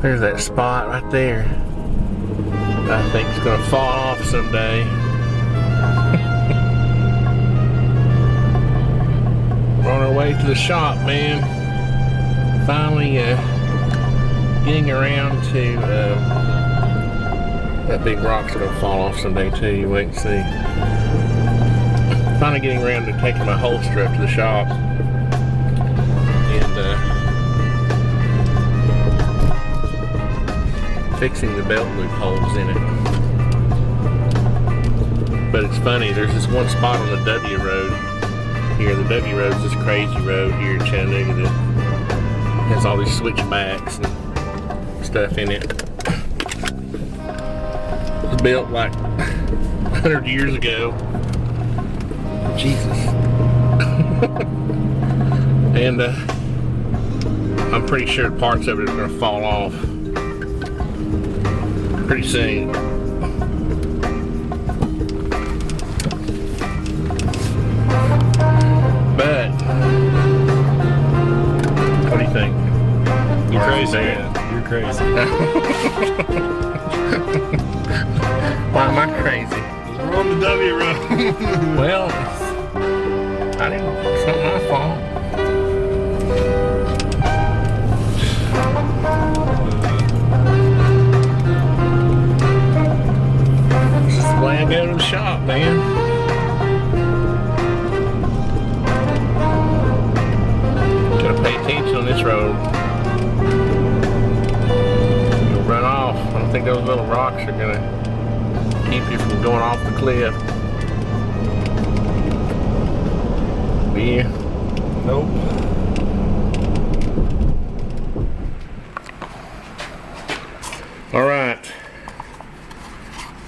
There's that spot right there. I think it's gonna fall off someday. We're on our way to the shop, man. Finally getting around to that big rock's gonna fall off someday too. You wait and see. Finally getting around to taking my holster up to the shop and fixing the belt loop holes in it. But it's funny, there's this one spot on the W road here. The W road's this crazy road here in Chattanooga that has all these switchbacks and stuff in it. It was built like 100 years ago. Jesus. And I'm pretty sure parts of it are going to fall off pretty soon. But what do you think? You're crazy, man. You're crazy. Why am I crazy? We're on the W road. Well, it's not my fault. This is the way I go to the shop, man. Gotta pay attention on this road. You'll run off. I don't think those little rocks are gonna keep you from going off the cliff. Yeah. Nope. Alright.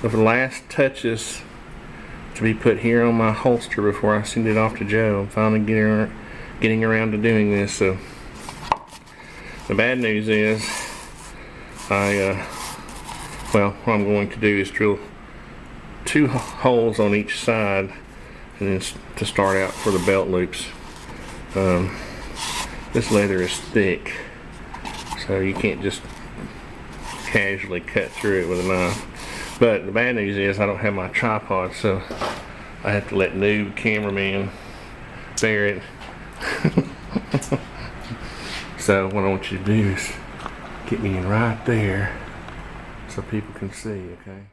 So for the last touches to be put here on my holster before I send it off to Joe, I'm finally getting around to doing this. So the bad news is well, what I'm going to do is drill 2 holes on each side and then to start out for the belt loops. This leather is thick, so you can't just casually cut through it with a knife. But the bad news is I don't have my tripod, so I have to let noob cameraman bear it. So what I want you to do is get me in right there so people can see, okay?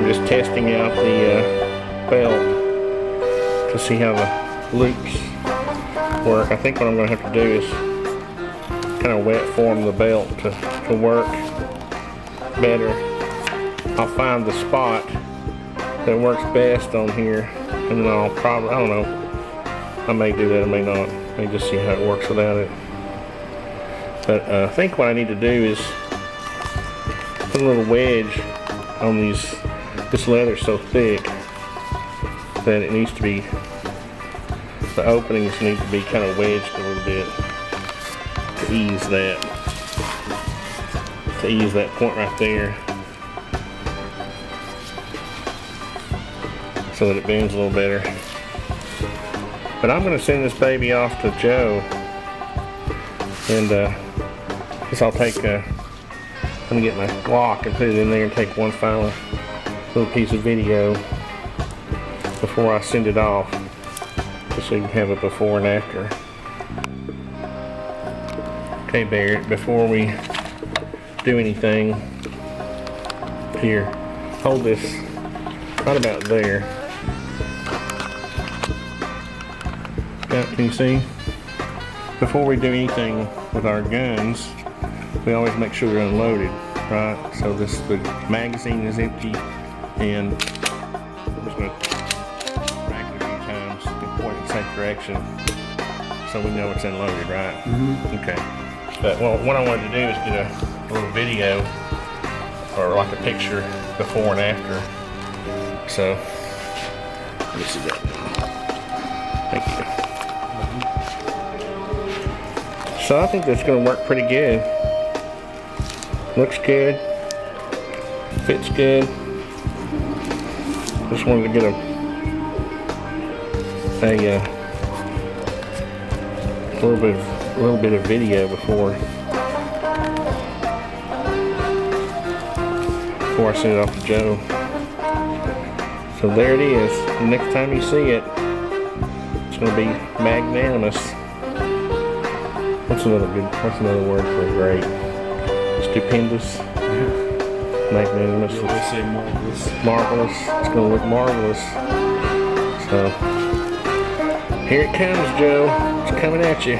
just testing out the belt to see how the loops work. I think what I'm going to have to do is kind of wet form the belt to work better. I'll find the spot that works best on here, and then I'll probably, I don't know, I may do that, I may not. Let me just see how it works without it. But I think what I need to do is put a little wedge on these. This leather's so thick that it needs to be, the openings need to be kind of wedged a little bit to ease that point right there, so that it bends a little better. But I'm going to send this baby off to Joe, and guess I'll take let me get my Glock and put it in there and take one final little piece of video before I send it off, just so you can have it before and after. Okay, Barrett, before we do anything, here, hold this right about there. Yeah, can you see? Before we do anything with our guns, we always make sure they're unloaded, right? So the magazine is empty, and we're just going to rack it a few times and point in the same direction so we know it's unloaded, right? Mm-hmm. Okay. But well, what I wanted to do is get a little video, or like a picture before and after. So, let me see that. Thank you. So I think that's going to work pretty good. Looks good. Fits good. Just wanted to get a little bit of video before I send it off to Joe. So there it is. The next time you see it, it's going to be magnanimous. What's another word for great? Stupendous. Yeah. Magnanimous. Yeah, let's say marvelous. Marvelous. It's going to look marvelous. So here it comes, Joe. It's coming at you.